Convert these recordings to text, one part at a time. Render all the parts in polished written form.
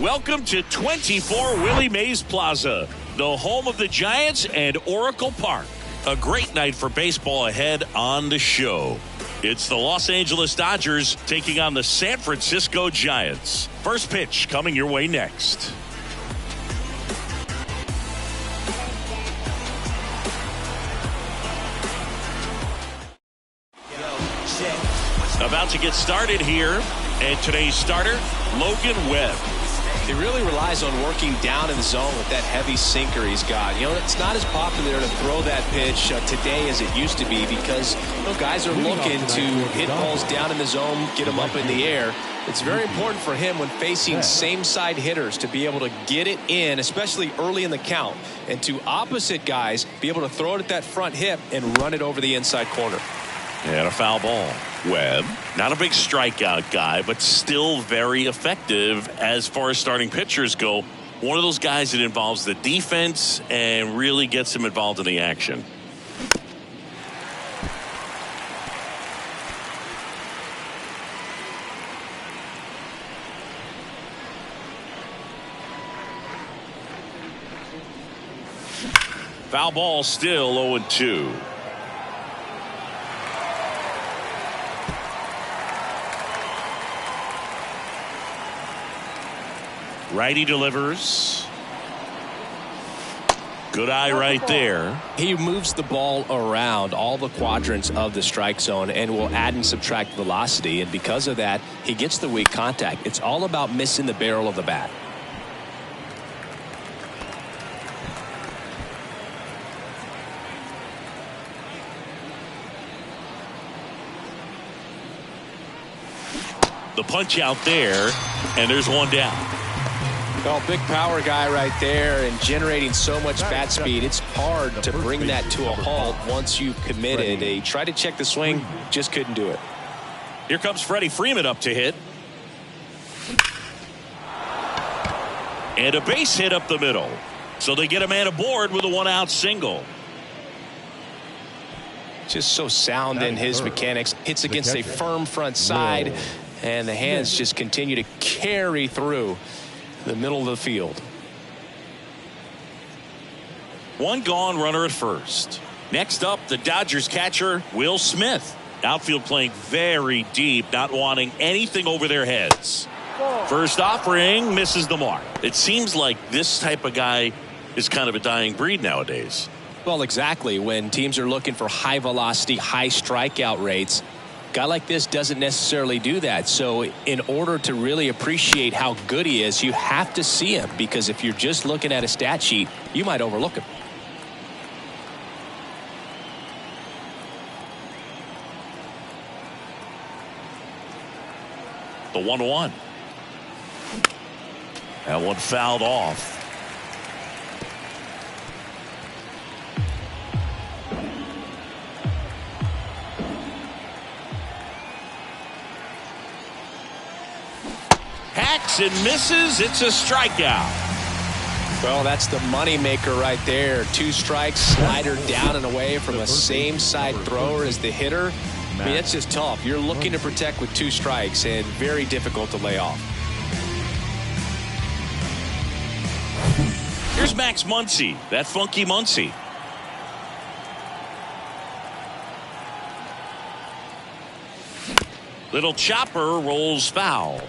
Welcome to 24 Willie Mays Plaza, the home of the Giants and Oracle Park. A great night for baseball ahead on the show. It's the Los Angeles Dodgers taking on the San Francisco Giants. First pitch coming your way next. About to get started here, and today's starter, Logan Webb. He really relies on working down in the zone with that heavy sinker he's got. You know, it's not as popular to throw that pitch today as it used to be because guys are looking to hit balls down in the zone, get them up in the air. It's very important for him when facing same-side hitters to be able to get it in, especially early in the count, and to opposite guys be able to throw it at that front hip and run it over the inside corner. And a foul ball. Webb, not a big strikeout guy, but still very effective as far as starting pitchers go. One of those guys that involves the defense and really gets him involved in the action. Foul ball, still 0-2. Righty delivers. Good eye right there. He moves the ball around all the quadrants of the strike zone and will add and subtract velocity, and because of that he gets the weak contact. It's all about missing the barrel of the bat. The punch out there, and there's one down. Well, big power guy right there and generating so much bat speed. It's hard to bring that to a halt once you've committed. He tried to check the swing, just couldn't do it. Here comes Freddie Freeman up to hit. And a base hit up the middle. So they get a man aboard with a one-out single. Just so sound in his mechanics. Hits against a firm front side, and the hands just continue to carry through the middle of the field. One gone, runner at first. Next up, the Dodgers catcher, Will Smith. Outfield playing very deep, not wanting anything over their heads. First offering, misses the mark. It seems like this type of guy is kind of a dying breed nowadays. Well, exactly. When teams are looking for high velocity, high strikeout rates, a guy like this doesn't necessarily do that. So in order to really appreciate how good he is, you have to see him, because if you're just looking at a stat sheet, you might overlook him. The 1-1. That one fouled off. Hacks and misses. It's a strikeout. Well, that's the money maker right there. 2 strikes, slider down and away from a same side thrower as the hitter. I mean, that's just tough. You're looking to protect with 2 strikes, and very difficult to lay off. Here's Max Muncy, that funky Muncy. Little chopper rolls foul.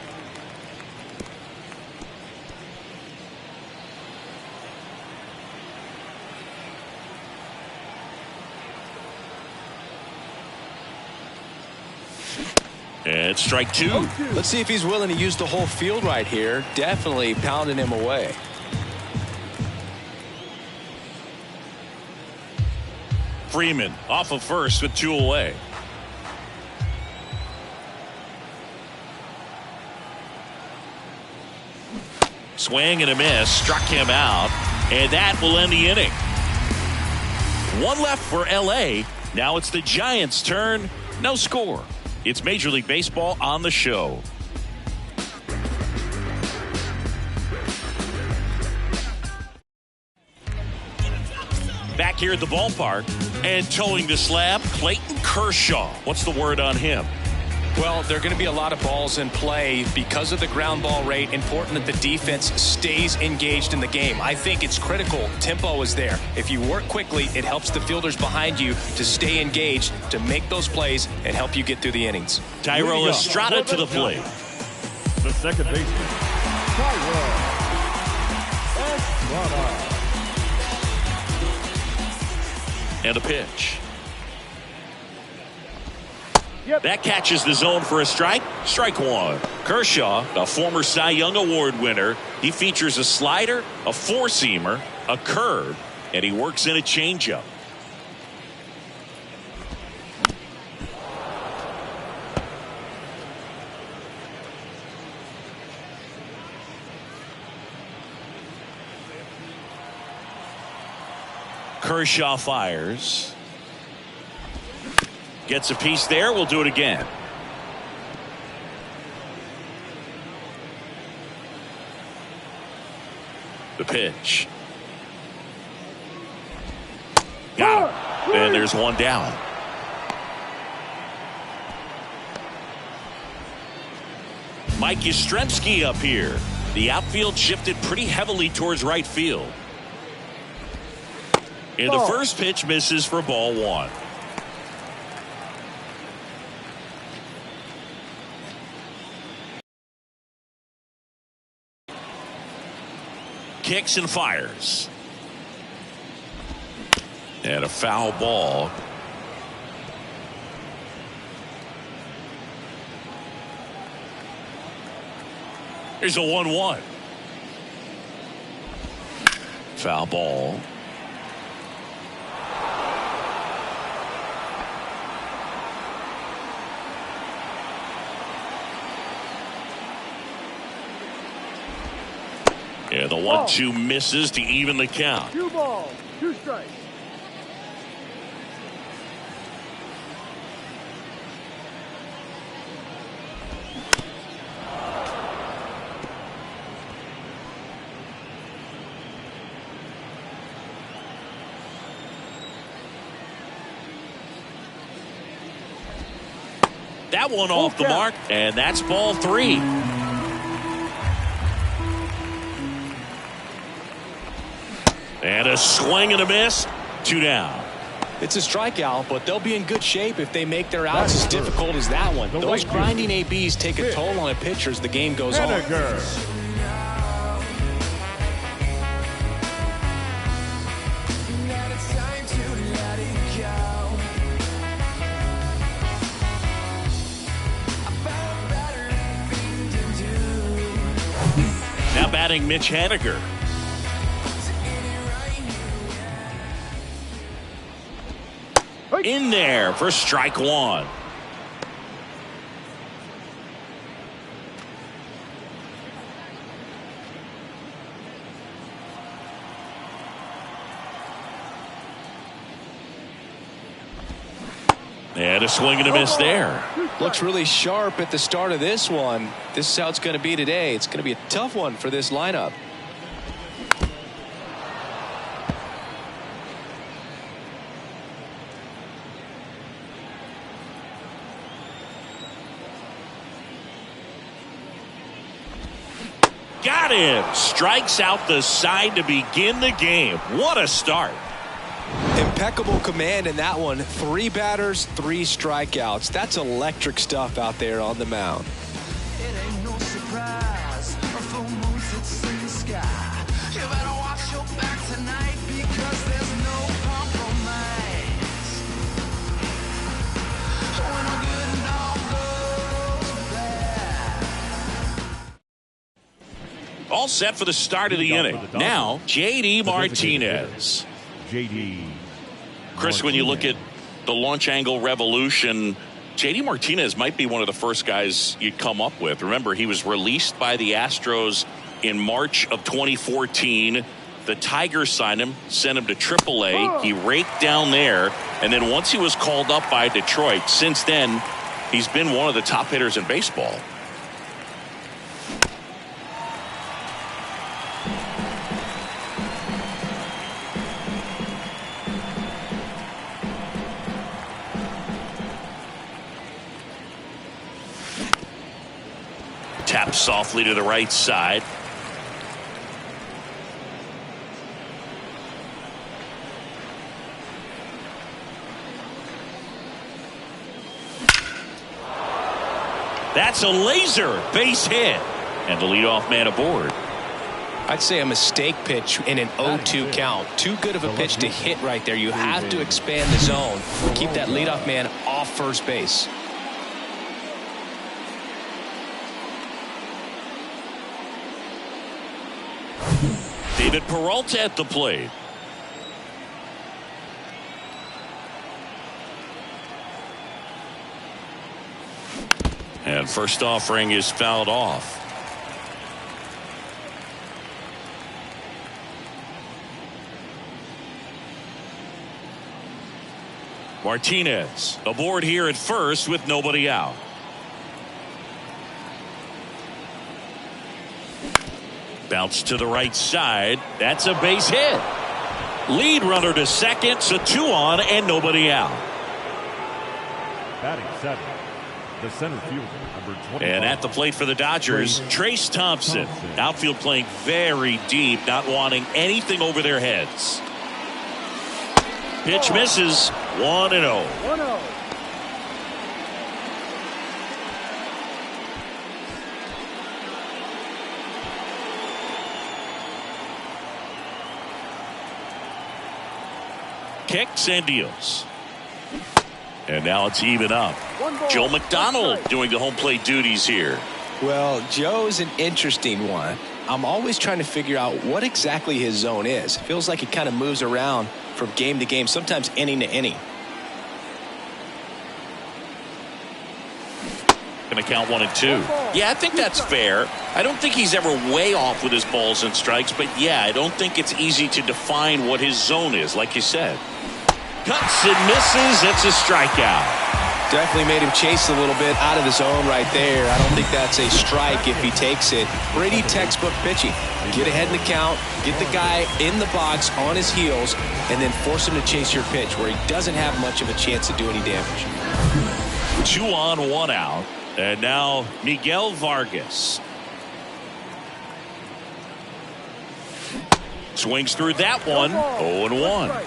And strike 2. Let's see if he's willing to use the whole field right here. Definitely pounding him away. Freeman off of first with 2 away. Swing and a miss, struck him out, and that will end the inning. 1 left for LA. Now it's the Giants' turn. No score. It's Major League Baseball on the show. Back here at the ballpark and towing the slab, Clayton Kershaw. What's the word on him? Well, there are going to be a lot of balls in play because of the ground ball rate. Important that the defense stays engaged in the game. I think it's critical. Tempo is there. If you work quickly, it helps the fielders behind you to stay engaged, to make those plays, and help you get through the innings. Thairo Estrada to the plate. The second baseman, Thairo Estrada. And a pitch. That catches the zone for a strike. Strike one. Kershaw, a former Cy Young Award winner. He features a slider, a four-seamer, a curve, and he works in a changeup. Kershaw fires. Gets a piece there. We'll do it again. The pitch. Got him. And there's one down. Mike Yastrzemski up here. The outfield shifted pretty heavily towards right field. And the first pitch misses for ball one. Kicks and fires. And a foul ball. Here's a 1-1. Foul ball. Yeah, the 1-2 misses to even the count. 2 balls, 2 strikes. That one off the mark, and that's ball 3. And a swing and a miss. 2 down. It's a strikeout, but they'll be in good shape if they make their outs as difficult as that one. Those grinding ABs take a toll on a pitcher as the game goes on. Now batting Mitch Haniger. In there for strike one. And a swing and a miss there. Looks really sharp at the start of this one. This is how it's going to be today. It's going to be a tough one for this lineup. Got him. Strikes out the side to begin the game. What a start. Impeccable command in that one. 3 batters, 3 strikeouts. That's electric stuff out there on the mound. It ain't no surprise. A full moon sits in the sky. You better watch your back tonight because there's no compromise. When a good dog goes bad. All set for the start of the inning. Now, J.D. Martinez. J.D. Chris, when you look at the launch angle revolution, J.D. Martinez might be one of the first guys you'd come up with. Remember, he was released by the Astros in March of 2014. The Tigers signed him, sent him to AAA. He raked down there, and then once he was called up by Detroit, since then, he's been one of the top hitters in baseball. softly to the right side. That's a laser base hit. And the leadoff man aboard. I'd say a mistake pitch in an 0-2 count. Too good of a pitch to hit right there. You have to expand the zone. Keep that leadoff man off first base. David Peralta at the plate. And first offering is fouled off. Martinez aboard here at first with nobody out. Bounce to the right side. That's a base hit. Lead runner to second, so 2 on and nobody out. Batting 7, the center fielder, number 25. And at the plate for the Dodgers, Trace Thompson. Outfield playing very deep, not wanting anything over their heads. Pitch misses. 1-0. 1-0. Kicks and deals. And now it's even up. Joe McDonald doing the home plate duties here. Well, Joe's an interesting one. I'm always trying to figure out what exactly his zone is. Feels like he kind of moves around from game to game, sometimes inning to inning. Going to count 1 and 2. Yeah, I think that's fair. I don't think he's ever way off with his balls and strikes, but yeah, I don't think it's easy to define what his zone is, like you said. Cuts and misses. It's a strikeout. Definitely made him chase a little bit out of the zone right there. I don't think that's a strike if he takes it. Pretty textbook pitching. Get ahead in the count, get the guy in the box on his heels, and then force him to chase your pitch where he doesn't have much of a chance to do any damage. 2 on, 1 out. And now Miguel Vargas. Swings through that one. 0-1.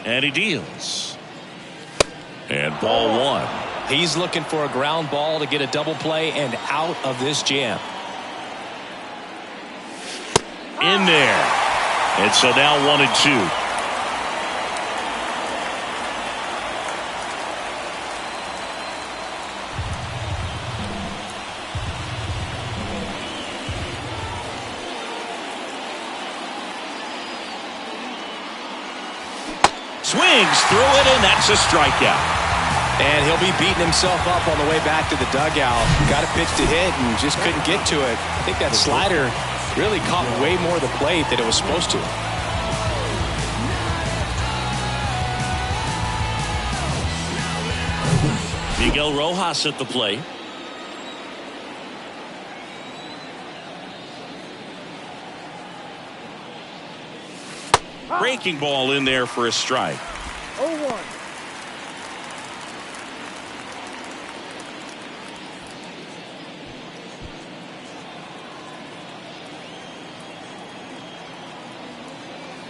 And he deals. And ball 1. He's looking for a ground ball to get a double play and out of this jam. In there. And so now 1 and 2. Swings through it, and that's a strikeout. And he'll be beating himself up on the way back to the dugout. Got a pitch to hit and just couldn't get to it. I think that slider really caught way more of the plate than it was supposed to. Miguel Rojas at the plate. Breaking ball in there for a strike. 0-1.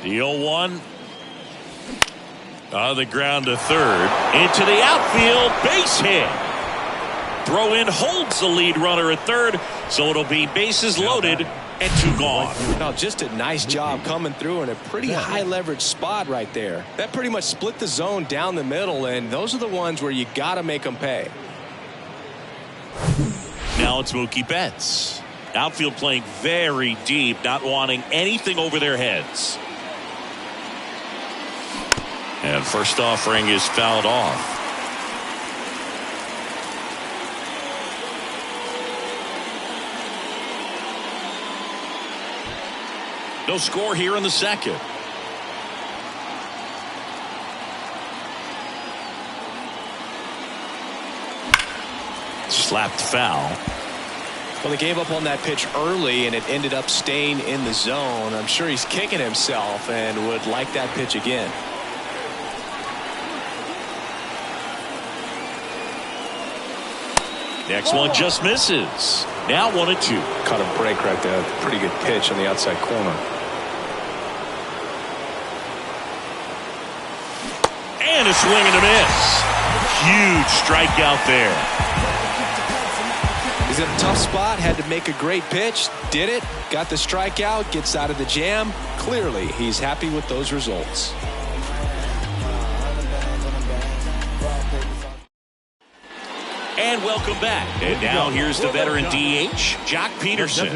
The 0-1. On the ground to third. Into the outfield. Base hit. Throw in holds the lead runner at third. So it'll be bases loaded and 2 gone. Now, just a nice job coming through in a pretty high leverage spot right there. That pretty much split the zone down the middle, and those are the ones where you got to make them pay. Now it's Mookie Betts. Outfield playing very deep, not wanting anything over their heads. And first offering is fouled off. No score here in the second. Slapped foul. Well, they gave up on that pitch early, and it ended up staying in the zone. I'm sure he's kicking himself and would like that pitch again. Next one just misses. Now 1-2. Caught a break right there. Pretty good pitch on the outside corner. And a swing and a miss. Huge strikeout there. He's in a tough spot, had to make a great pitch, did it, got the strikeout, gets out of the jam. Clearly, he's happy with those results. And welcome back. And now here's the veteran DH, Jock Peterson.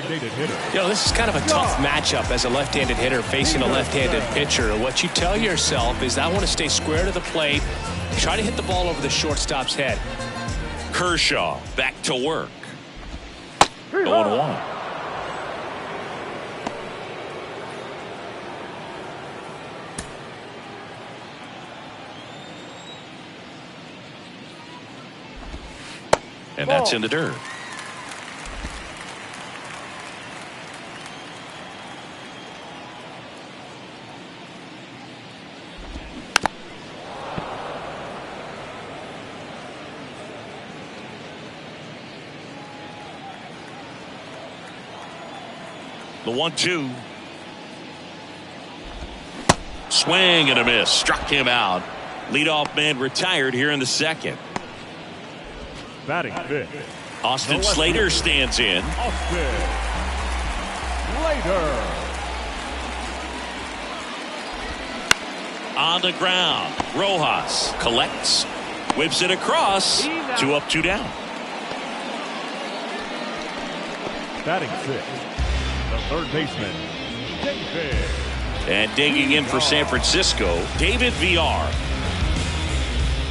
This is kind of a tough matchup as a left-handed hitter facing a left-handed pitcher. What you tell yourself is, I want to stay square to the plate, try to hit the ball over the shortstop's head. Kershaw back to work. 0-1. And that's in the dirt. The 1-2. Swing and a miss. Struck him out. Leadoff man retired here in the second. Batting fifth, Austin Slater stands in. Austin Slater. On the ground. Rojas collects. Whips it across. 2 up, 2 down. Batting sixth, the third baseman, David. And digging in for San Francisco, David Villar.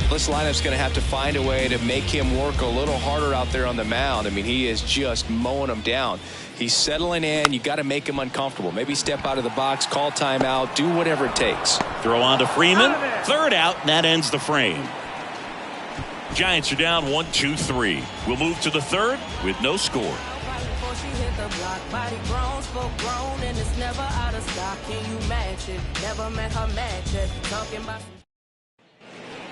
This lineup's going to have to find a way to make him work a little harder out there on the mound. I mean, he is just mowing them down. He's settling in. You got to make him uncomfortable. Maybe step out of the box, call timeout, do whatever it takes. Throw on to Freeman. Third out, and that ends the frame. Giants are down 1-2-3. We'll move to the third with no score.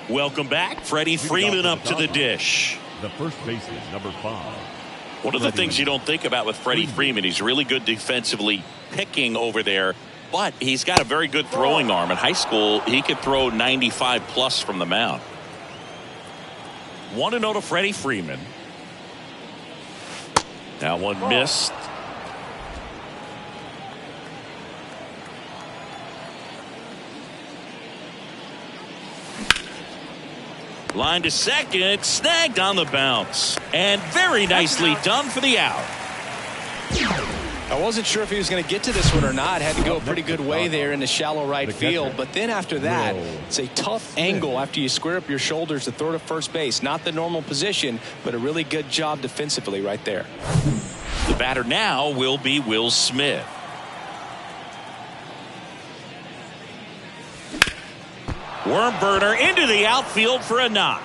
Welcome back. Freddie Freeman up to the dish. The first baseman, number 5. One of the things you don't think about with Freddie Freeman, he's really good defensively picking over there, but he's got a very good throwing arm. In high school, he could throw 95 plus from the mound. 1-0 to Freddie Freeman. That one missed. Line to second, snagged on the bounce, and very nicely done for the out. I wasn't sure if he was going to get to this one or not. Had to go a pretty good way there in the shallow right field. But then after that, it's a tough angle after you square up your shoulders to throw to first base. Not the normal position, but a really good job defensively right there. The batter now will be Will Smith. Worm burner into the outfield for a knock.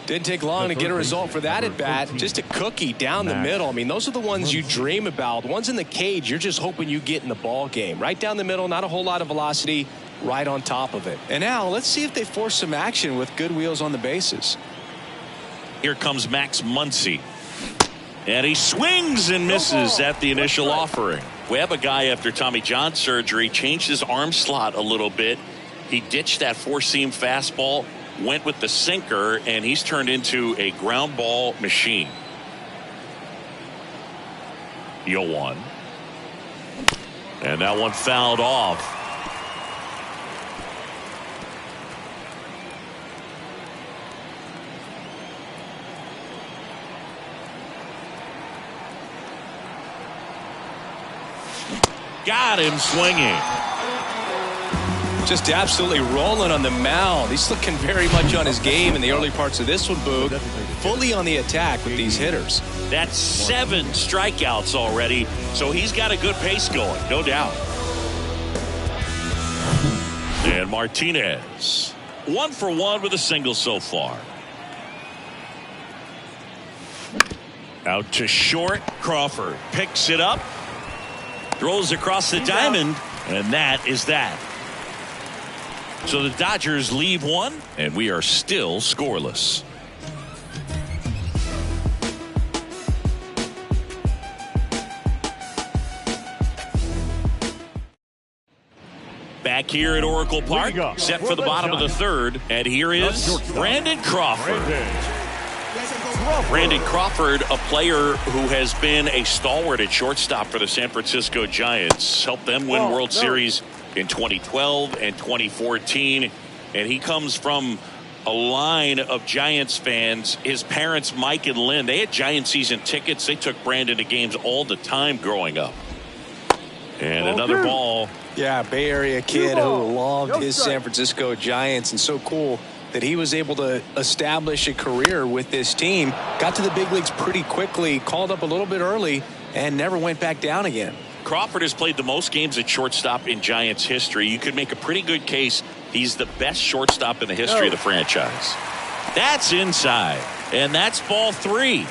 Didn't take long to get a result for that at bat. Just a cookie down the middle. I mean, those are the ones you dream about. The ones in the cage, you're just hoping you get in the ball game. Right down the middle, not a whole lot of velocity, right on top of it. And now let's see if they force some action with good wheels on the bases. Here comes Max Muncy. And he swings and misses at the initial offering. We have a guy after Tommy John surgery, changed his arm slot a little bit. He ditched that four-seam fastball, went with the sinker, and he's turned into a ground ball machine. 0-1. And that one fouled off. Got him swinging. Just absolutely rolling on the mound. He's looking very much on his game in the early parts of this one, Boog. Fully on the attack with these hitters. That's 7 strikeouts already, so he's got a good pace going, no doubt. And Martinez. 1 for 1 with a single so far. Out to short. Crawford picks it up, throws across the diamond, and that is that. So the Dodgers leave one, and we are still scoreless. Back here at Oracle Park, set for the bottom of the third, and here is Brandon Crawford. Brandon Crawford, a player who has been a stalwart at shortstop for the San Francisco Giants, helped them win World Series in 2012 and 2014, and he comes from a line of Giants fans. His parents, Mike and Lynn, they had Giant season tickets. They took Brandon to games all the time growing up. And another ball. Yeah, Bay Area kid who loved his San Francisco Giants, and so cool that he was able to establish a career with this team. Got to the big leagues pretty quickly, called up a little bit early, and never went back down again. Crawford has played the most games at shortstop in Giants history. You could make a pretty good case he's the best shortstop in the history of the franchise. That's inside, and that's ball 3.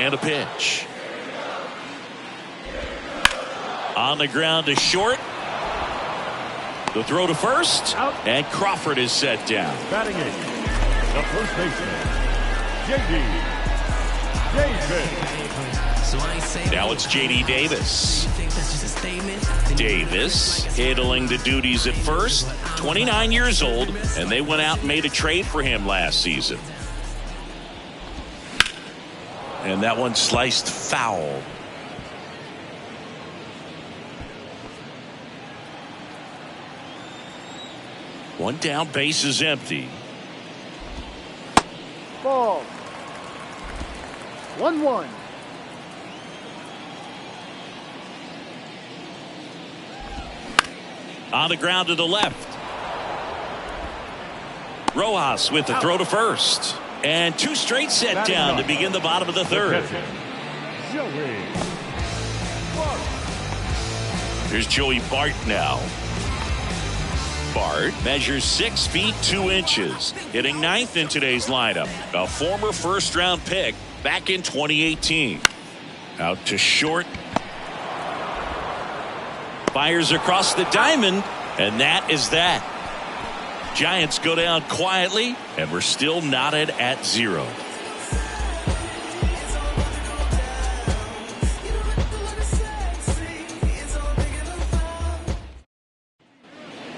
And a pitch. On the ground to short. The throw to first. Out. And Crawford is set down. Batting 8, the first baseman, J.D. Davis. Now it's J.D. Davis. Davis handling the duties at first. 29 years old, and they went out and made a trade for him last season. And that one sliced foul. One down, base is empty. Ball. 1-1. On the ground to the left. Rojas with the throw to first. And 2 straight set down to begin the bottom of the third. Here's Joey Bart now. Bart measures 6 feet 2 inches, hitting 9th in today's lineup. A former first-round pick back in 2018. Out to short. Fires across the diamond, and that is that. Giants go down quietly, and we're still knotted at 0.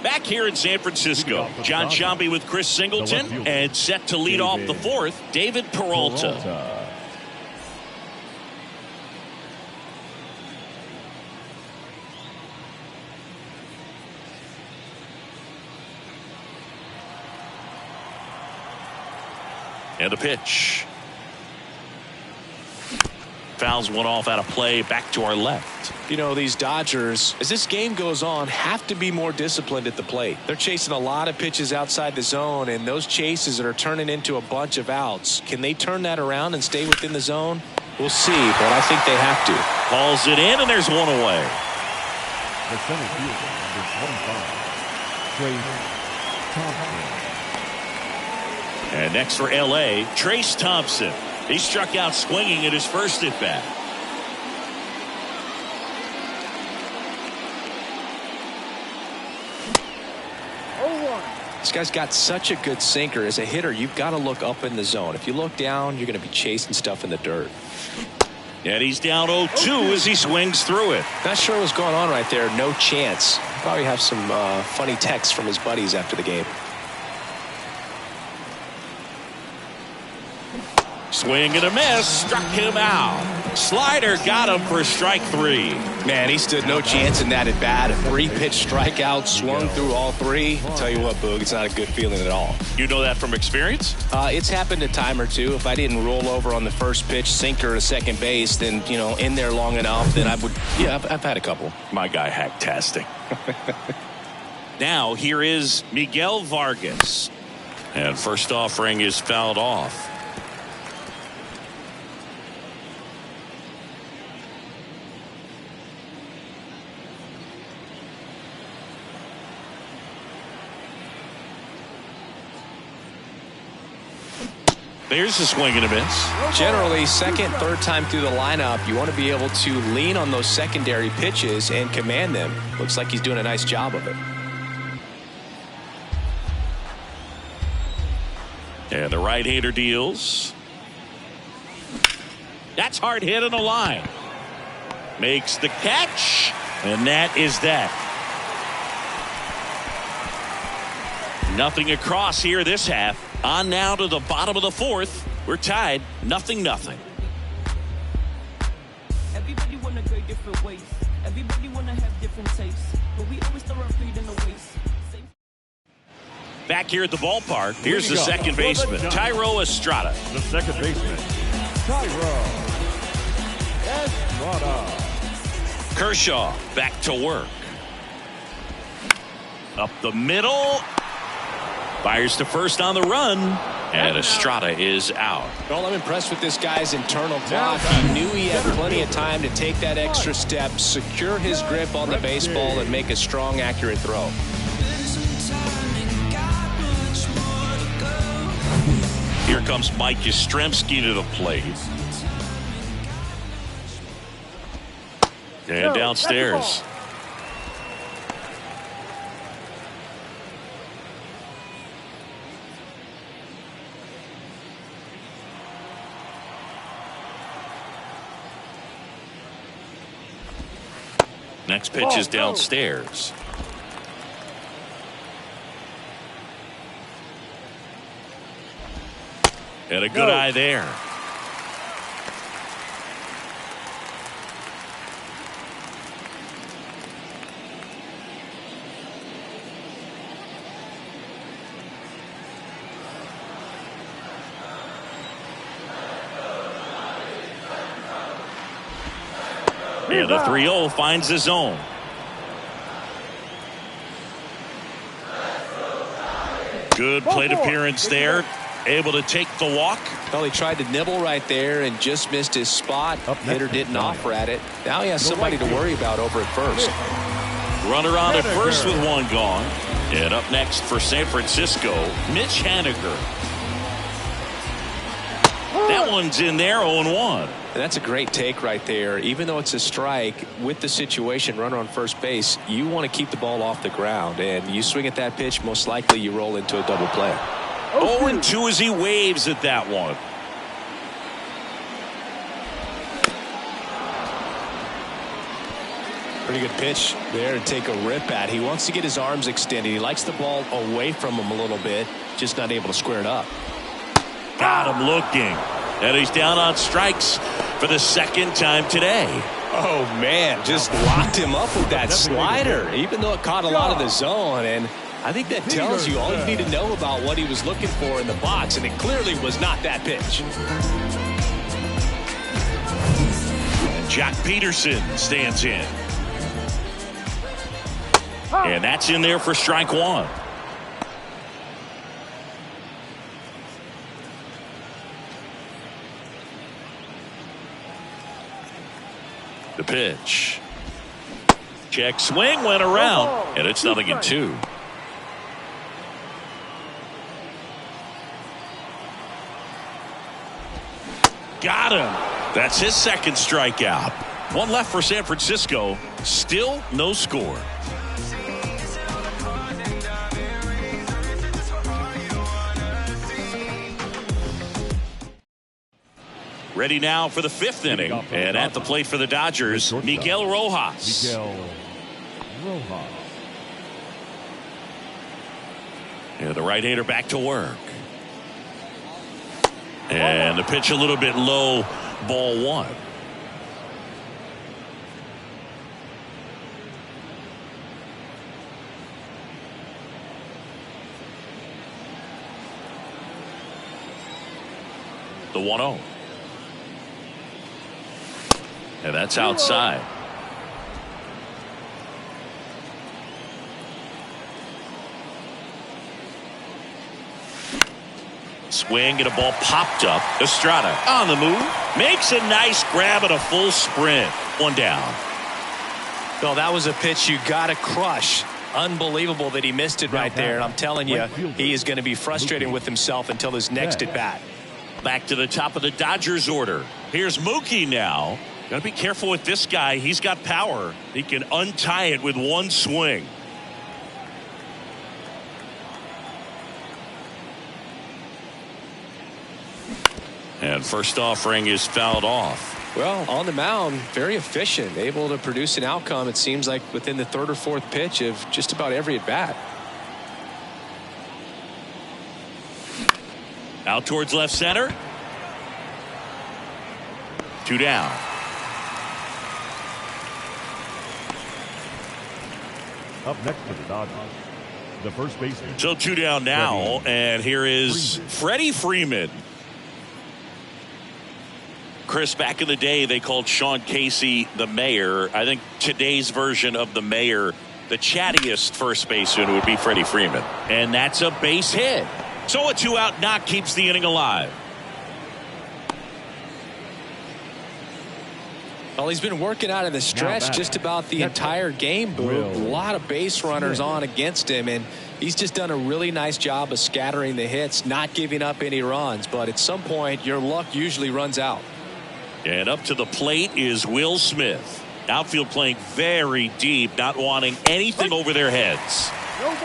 Back here in San Francisco, John Sciambi with Chris Singleton, and set to lead off the 4th, David Peralta. And a pitch. Fouls one off out of play, back to our left. You know, these Dodgers, as this game goes on, have to be more disciplined at the plate. They're chasing a lot of pitches outside the zone, and those chases that are turning into a bunch of outs. Can they turn that around and stay within the zone? We'll see, but I think they have to. Hauls it in, and there's one away. The center fielder, number 25, Trayce Thompson. And next for L.A., Trayce Thompson. He struck out swinging at his first at bat. This guy's got such a good sinker. As a hitter, you've got to look up in the zone. If you look down, you're going to be chasing stuff in the dirt. And he's down 0-2 as he swings through it. Not sure what's going on right there. No chance. Probably have some funny texts from his buddies after the game. Swing and a miss. Struck him out. Slider got him for strike 3. Man, he stood no chance in that at bat. A 3-pitch strikeout, swung through all 3. I'll tell you what, Boog, it's not a good feeling at all. You know that from experience? It's happened a time or two. If I didn't roll over on the first pitch, sinker to second base, then, in there long enough, then I would, I've had a couple. My guy hack-tastic. Now, here is Miguel Vargas. And first offering is fouled off. There's a swing and a miss. Generally, second, third time through the lineup, you want to be able to lean on those secondary pitches and command them. Looks like he's doing a nice job of it. And the right-hander deals. That's hard hit on the line. Makes the catch, and that is that. Nothing across here this half. On now to the bottom of the 4th. We're tied 0-0. Everybody wanna go different ways. Everybody wanna have different tastes. But we always throw our food in the waste. Back here at the ballpark, here's the second baseman, Thairo Estrada. The second baseman, Thairo Estrada. Kershaw back to work. Up the middle. Fires to first on the run. And Estrada is out. Well, I'm impressed with this guy's internal clock. He knew he had plenty of time to take that extra step, secure his grip on the baseball, and make a strong, accurate throw. Here comes Mike Yastrzemski to the plate. And downstairs. Next pitch is downstairs. And a good eye there. And the 3-0 finds the zone. Good plate appearance there. Able to take the walk. Well, he tried to nibble right there and just missed his spot. Hitter didn't offer at it. Now he has somebody to worry about over at first. Runner on at first with one gone. And up next for San Francisco, Mitch Haniger. That one's in there, 0-1. And that's a great take right there. Even though it's a strike, with the situation, runner on first base, you want to keep the ball off the ground. And you swing at that pitch, most likely you roll into a double play. 0-2 as he waves at that one. Pretty good pitch there to take a rip at. He wants to get his arms extended. He likes the ball away from him a little bit, just not able to square it up. Got him looking. And he's down on strikes for the second time today. Oh, man, just locked him up with that slider, even though it caught a lot of the zone. And I think that tells you all you need to know about what he was looking for in the box, and it clearly was not that pitch. And Jack Peterson stands in. And that's in there for strike one. The pitch. Check swing went around, and it's 0-2. Got him. That's his second strikeout. One left for San Francisco. Still no score. Ready now for the fifth inning. And at the plate for the Dodgers, Miguel Rojas. Miguel Rojas. And the right-hander back to work. And the pitch a little bit low, ball one. The 1-0. And that's outside. Swing and a ball popped up. Estrada on the move. Makes a nice grab and a full sprint. One down. Well, that was a pitch you got to crush. Unbelievable that he missed it right there. And I'm telling you, he is going to be frustrated with himself until his next at bat. Back to the top of the Dodgers order. Here's Mookie now. Got to be careful with this guy. He's got power. He can untie it with one swing. And first offering is fouled off. Well, on the mound, very efficient, able to produce an outcome, it seems like, within the third or fourth pitch of just about every at bat. Out towards left center. Two down. Up next for the Dodgers, the first baseman. So two down now, and here is Freddie Freeman. Chris, back in the day, they called Sean Casey the mayor. I think today's version of the mayor, the chattiest first baseman, would be Freddie Freeman. And that's a base hit. So a two-out knock keeps the inning alive. Well, he's been working out of the stretch just about the entire game, Boo. A lot of base runners on against him, and he's just done a really nice job of scattering the hits, not giving up any runs. But at some point, your luck usually runs out. And up to the plate is Will Smith. Outfield playing very deep, not wanting anything over their heads.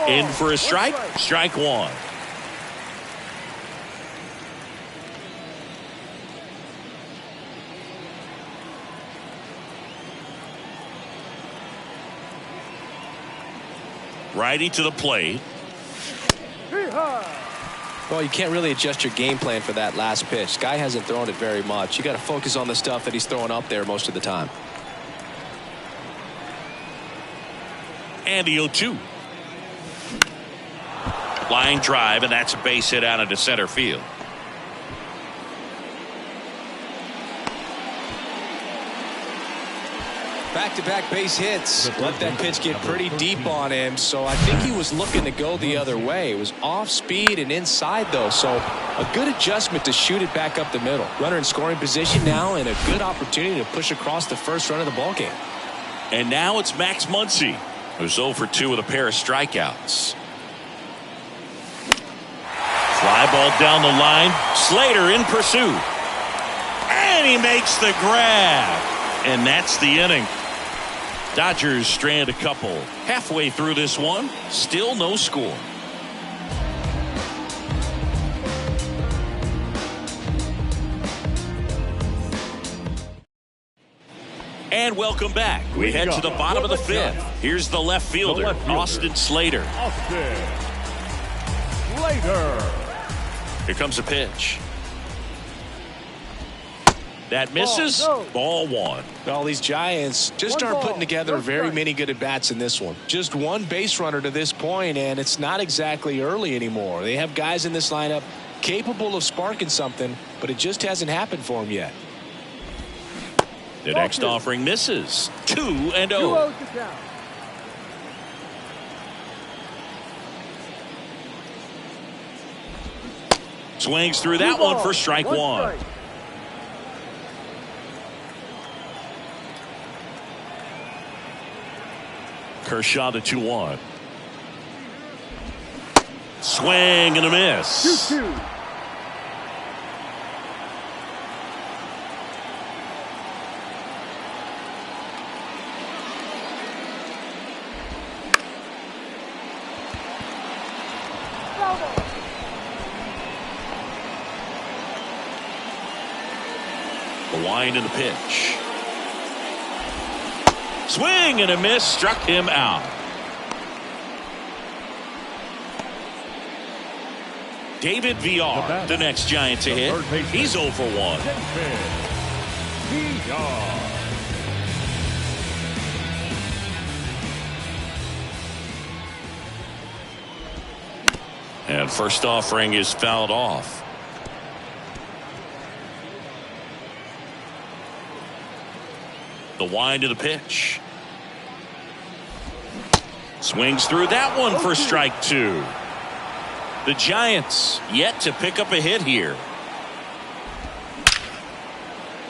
In for a strike, strike one. Righty to the plate. Well, you can't really adjust your game plan for that last pitch. Guy hasn't thrown it very much. You got to focus on the stuff that he's throwing up there most of the time. And the 0-2. Line drive, and that's a base hit out into center field. Back-to-back base hits. Let that pitch get pretty deep on him, so I think he was looking to go the other way. It was off speed and inside, though, so a good adjustment to shoot it back up the middle. Runner in scoring position now, and a good opportunity to push across the first run of the ballgame. And now it's Max Muncy, who's 0 for 2 with a pair of strikeouts. Fly ball down the line. Slater in pursuit. And he makes the grab. And that's the inning. Dodgers strand a couple. Halfway through this one, still no score. And welcome back. We head to the bottom of the fifth. Here's the left fielder, Austin Slater. Here comes a pitch. That misses. Ball one. Well, these Giants just aren't putting together very many good at-bats in this one. Just one base runner to this point, and it's not exactly early anymore. They have guys in this lineup capable of sparking something, but it just hasn't happened for them yet. The next offering misses. 2-0. Swings through that one for strike one. Kershaw to 2-1. Swing and a miss. 2-2. The wind and the pitch. Swing and a miss, struck him out. David Villar, the next Giant to hit. He's 0 for 1. And first offering is fouled off. The wind of the pitch. Swings through that one for strike 2. The Giants yet to pick up a hit here.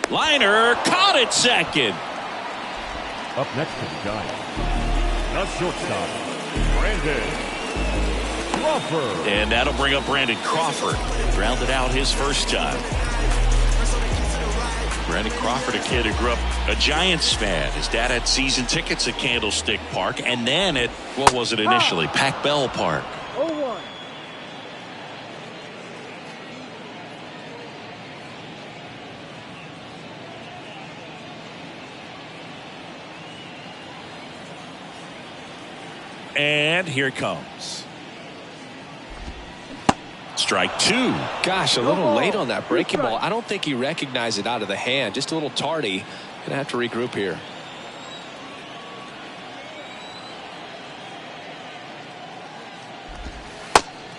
Liner caught at second. Up next to the Giants, the shortstop, Brandon Crawford. And that'll bring up Brandon Crawford. Grounded out his first time. Brandon Crawford, a kid who grew up a Giants fan. His dad had season tickets at Candlestick Park and then at, what was it initially, Pac Bell Park. 0-1. And here it comes. Strike 2. Gosh, a little late on that breaking ball. I don't think he recognized it out of the hand. Just a little tardy. Gonna have to regroup here.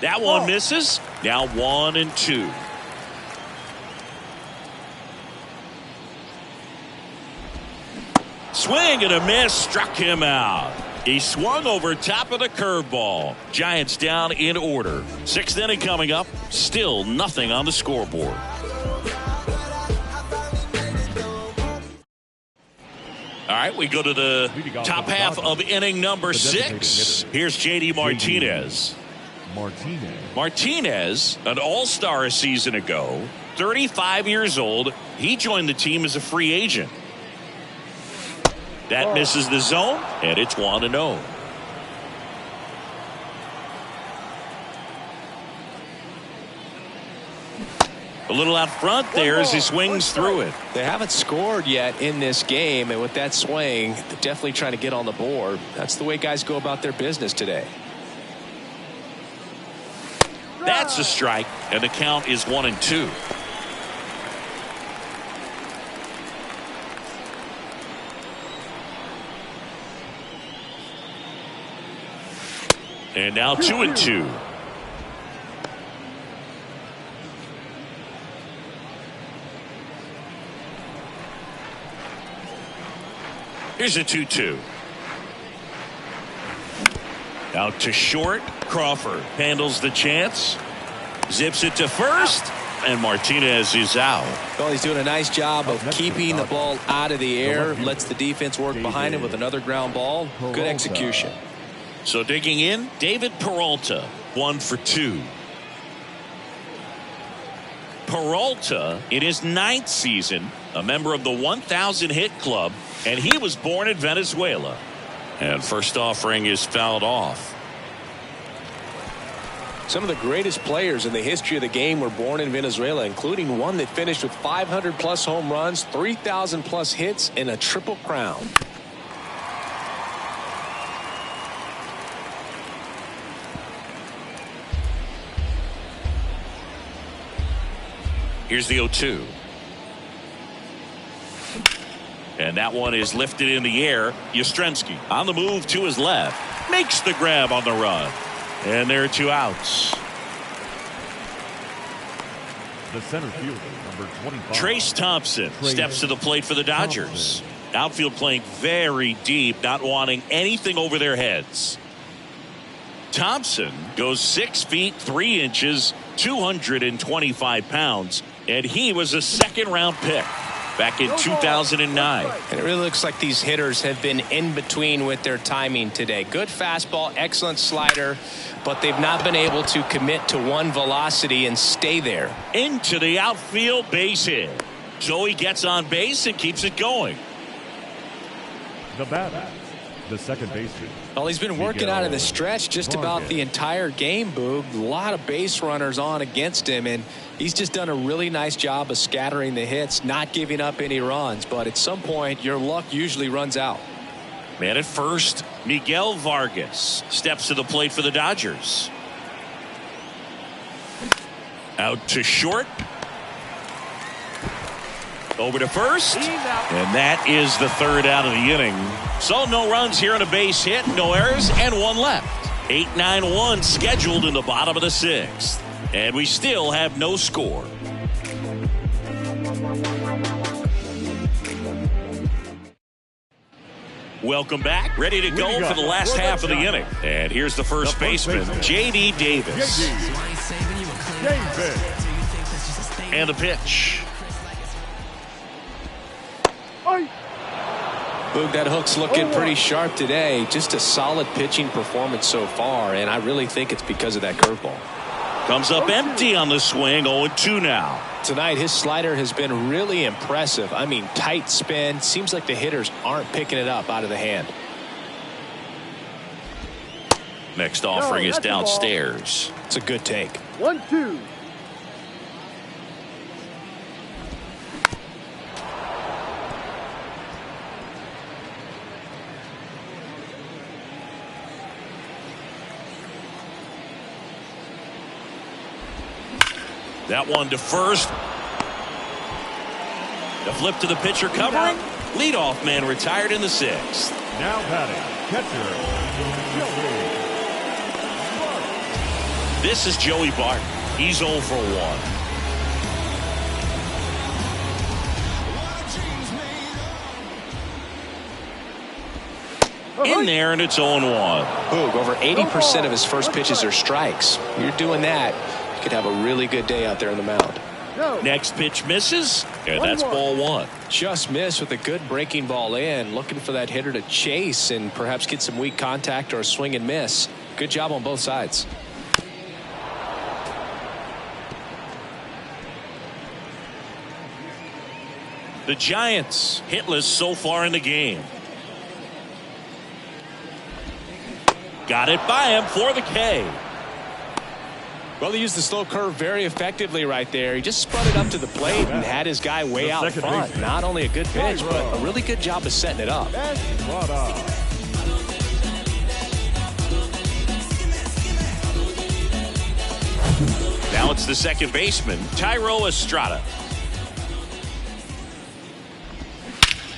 That one misses. Now 1-2. Swing and a miss. Struck him out. He swung over top of the curveball. Giants down in order. 6th inning coming up. Still nothing on the scoreboard. All right, we go to the top half of inning number 6. Here's JD Martinez. Martinez, an all-star a season ago, 35 years old. He joined the team as a free agent. That misses the zone, and it's 1-0. A little out front there as he swings through it. They haven't scored yet in this game, and with that swing, they're definitely trying to get on the board. That's the way guys go about their business today. That's a strike, and the count is 1-2. And now 2-2. Here's a 2-2. Out to short. Crawford handles the chance. Zips it to first. And Martinez is out. Well, he's doing a nice job of keeping the ball out of the air. Lets the defense work behind him with another ground ball. Good execution. So digging in, David Peralta, 1 for 2. Peralta, in his 9th season, a member of the 1,000 hit club, and he was born in Venezuela. And first offering is fouled off. Some of the greatest players in the history of the game were born in Venezuela, including one that finished with 500-plus home runs, 3,000-plus hits, and a triple crown. Here's the 0-2. And that one is lifted in the air. Yastrzemski on the move to his left. Makes the grab on the run. And there are 2 outs. The center fielder, number 25. Trace Thompson steps to the plate for the Dodgers. Outfield playing very deep, not wanting anything over their heads. Thompson goes 6 feet 3 inches, 225 pounds, and he was a second-round pick back in 2009. And it really looks like these hitters have been in between with their timing today. Good fastball, excellent slider, but they've not been able to commit to one velocity and stay there. Into the outfield, base hit. So he gets on base and keeps it going. The batter, the second baseman. Well, he's been working out of the stretch just about the entire game, Boog. A lot of base runners on against him, and he's just done a really nice job of scattering the hits, not giving up any runs. But at some point, your luck usually runs out. Man at first, Miguel Vargas steps to the plate for the Dodgers. Out to short. Over to first. And that is the third out of the inning. So no runs here on a base hit, no errors, and one left. 8-9-1 scheduled in the bottom of the sixth. And we still have no score. Welcome back. Ready to go for the last half of the inning. And here's the first baseman, J.D. Davis. And the pitch. Boog, that hook's looking pretty sharp today. Just a solid pitching performance so far, and I really think it's because of that curveball. Comes up empty on the swing, 0-2 now. Tonight, his slider has been really impressive. I mean, tight spin. Seems like the hitters aren't picking it up out of the hand. Next offering is downstairs. It's a good take. 1-2. That one to first. The flip to the pitcher covering. Leadoff man retired in the sixth. Now batting, catcher, Joey Bart. This is Joey Bart. He's 0 for 1. In there, and it's 0-1. Boog, over 80% of his first pitches are strikes. You're doing that, you could have a really good day out there on the mound. Next pitch misses, and that's ball 1. Just missed with a good breaking ball in. Looking for that hitter to chase and perhaps get some weak contact or a swing and miss. Good job on both sides. The Giants hitless so far in the game. Got it by him for the K. Well, he used the slow curve very effectively right there. He just spun it up to the plate and had his guy way out front. Not only a good pitch, but a really good job of setting it up. Now it's the second baseman, Thairo Estrada.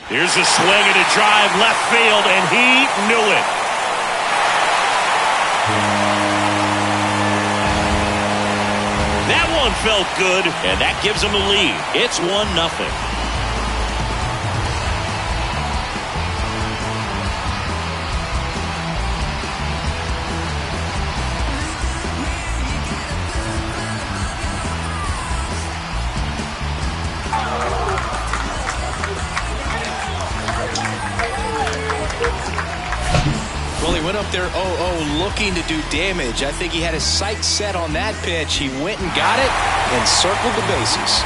Here's a swing and a drive left field, and he knew it. That one felt good, and that gives him the lead. It's 1-0. Well, he went up there 0-0 looking to do damage. I think he had his sights set on that pitch. He went and got it and circled the bases.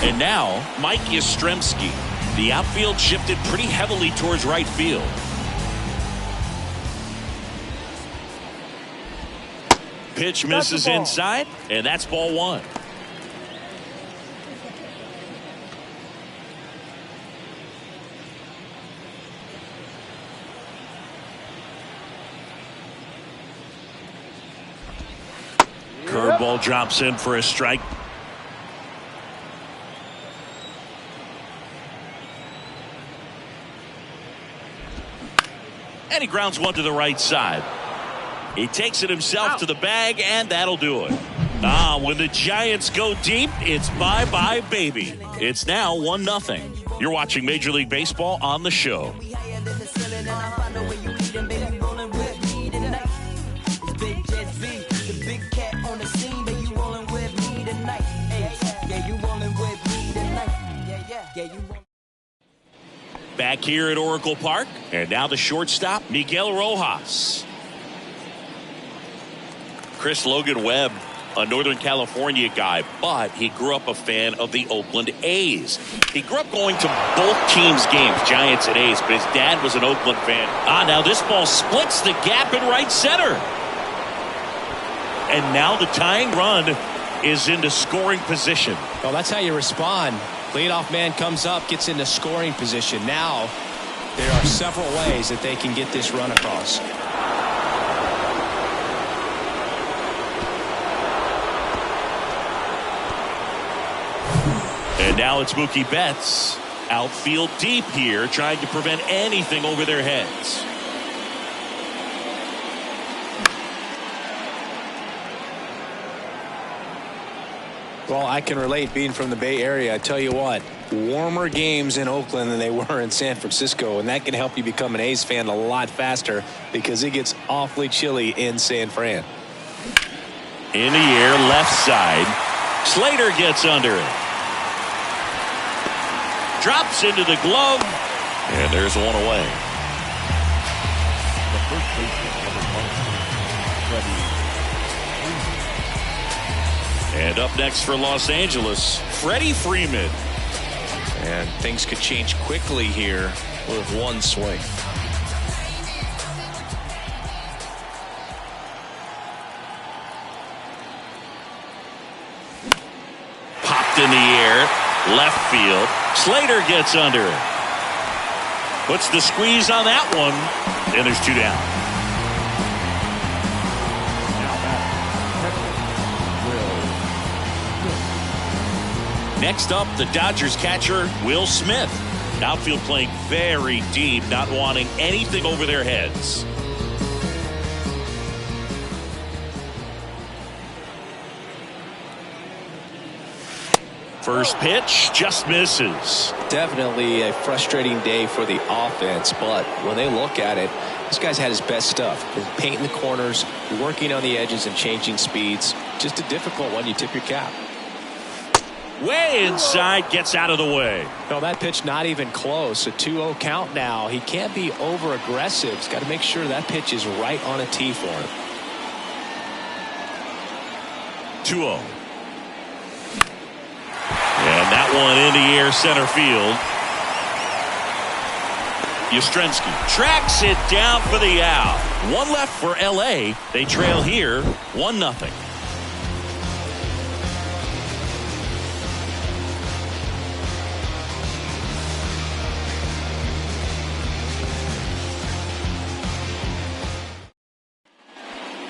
And now, Mike Yastrzemski. The outfield shifted pretty heavily towards right field. Pitch misses inside, and that's ball 1. Curveball drops in for a strike. And he grounds one to the right side. He takes it himself to the bag, and that'll do it. When the Giants go deep, it's bye-bye, baby. It's now 1-0. You're watching Major League Baseball on the show. Back here at Oracle Park, and now the shortstop, Miguel Rojas. Chris Logan Webb, a Northern California guy, but he grew up a fan of the Oakland A's. He grew up going to both teams' games, Giants and A's, but his dad was an Oakland fan. Now this ball splits the gap in right center. And now the tying run is into scoring position. Well, that's how you respond. Leadoff man comes up, gets into scoring position. Now there are several ways that they can get this run across. And now it's Mookie Betts. Outfield deep here, trying to prevent anything over their heads. Well, I can relate being from the Bay Area. I tell you what, warmer games in Oakland than they were in San Francisco, and that can help you become an A's fan a lot faster because it gets awfully chilly in San Fran. In the air, left side. Slater gets under it. Drops into the glove, and there's one away. The first baseman, number 1, Freddie. And up next for Los Angeles, Freddie Freeman. And things could change quickly here with one swing. Popped in the air, left field. Slater gets under it. Puts the squeeze on that one, and there's 2 down. Next up, the Dodgers catcher, Will Smith. Outfield playing very deep, not wanting anything over their heads. First pitch just misses. Definitely a frustrating day for the offense, but when they look at it, this guy's had his best stuff. Been painting the corners, working on the edges and changing speeds. Just a difficult one. You tip your cap. Way inside, gets out of the way. No, that pitch not even close. A 2-0 count now. He can't be over aggressive. He's got to make sure that pitch is right on a tee for him. 2-0. And that one in the air, center field. Yastrzemski tracks it down for the out. One left for LA. They trail here 1-0.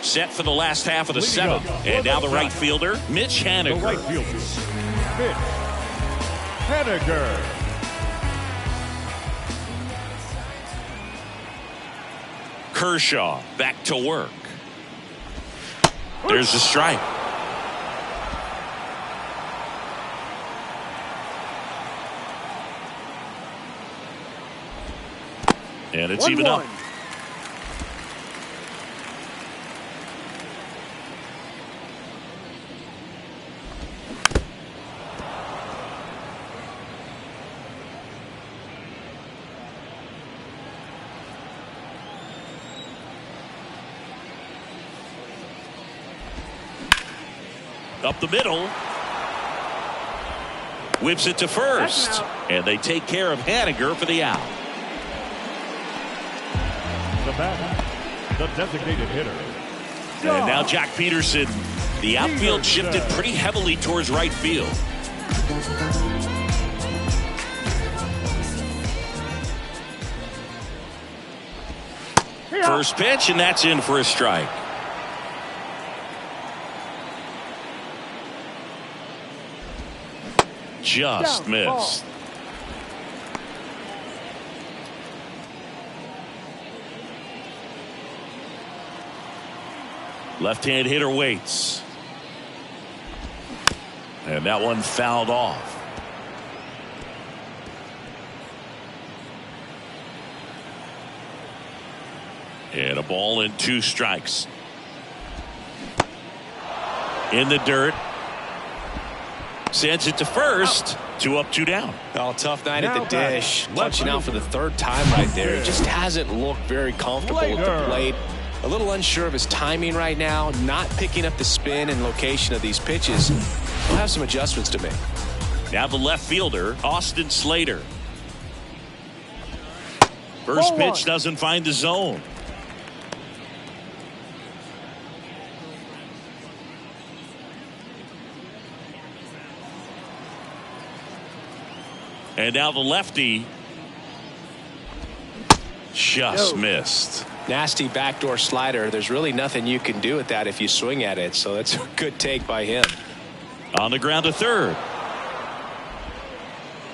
Set for the last half of the 7th. And now the right fielder, Mitch Haniger. The right fielder, Mitch Haniger. Kershaw back to work. There's the strike. And it's even up. Up the middle. Whips it to first. And they take care of Haniger for the out. The batter, the designated hitter. And now Jack Peterson. The outfield shifted pretty heavily towards right field. First pitch, and that's in for a strike. Just missed. Left-hand hitter waits. And that one fouled off. And a ball and 2 strikes. In the dirt. Sends it to first. 2 up, 2 down. Oh, tough night at the dish. Punching out for the 3rd time right there. He just hasn't looked very comfortable at the plate. A little unsure of his timing right now. Not picking up the spin and location of these pitches. He'll have some adjustments to make. Now the left fielder, Austin Slater. First pitch doesn't find the zone. And now the lefty just missed. Nasty backdoor slider. There's really nothing you can do with that if you swing at it. So that's a good take by him. On the ground to third.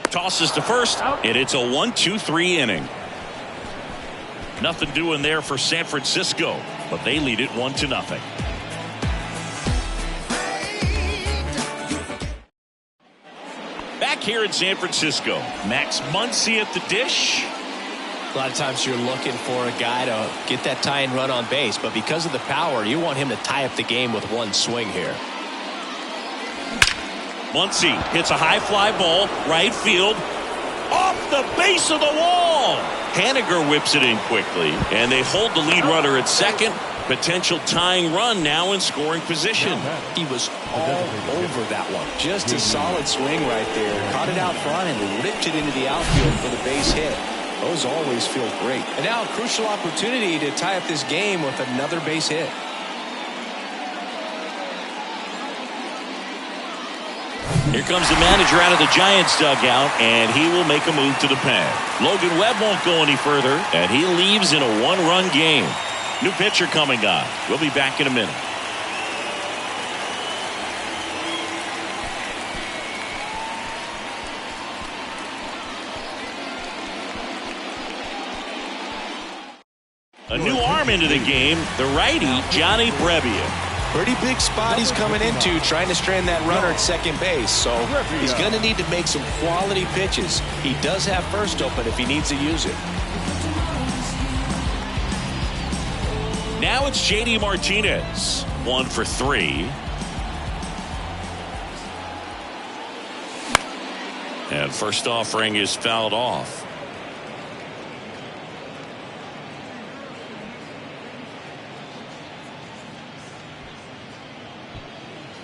Tosses to first, and it's a 1-2-3 inning. Nothing doing there for San Francisco, but they lead it 1-0. Back here in San Francisco, Max Muncy at the dish. A lot of times you're looking for a guy to get that tying run on base, but because of the power, you want him to tie up the game with one swing here. Muncy hits a high fly ball, right field, off the base of the wall. Haniger whips it in quickly, and they hold the lead runner at second. Potential tying run now in scoring position. He was all over that one. Just a solid swing right there. Caught it out front and ripped it into the outfield for the base hit. Those always feel great. And now a crucial opportunity to tie up this game with another base hit. Here comes the manager out of the Giants dugout, and he will make a move to the pen. Logan Webb won't go any further, and he leaves in a one-run game. New pitcher coming on. We'll be back in a minute. A new arm into the game, the righty, Johnny Brebbia. Pretty big spot he's coming into, trying to strand that runner at second base. So he's going to need to make some quality pitches. He does have first open if he needs to use it. Now it's JD Martinez, 1 for 3. And first offering is fouled off.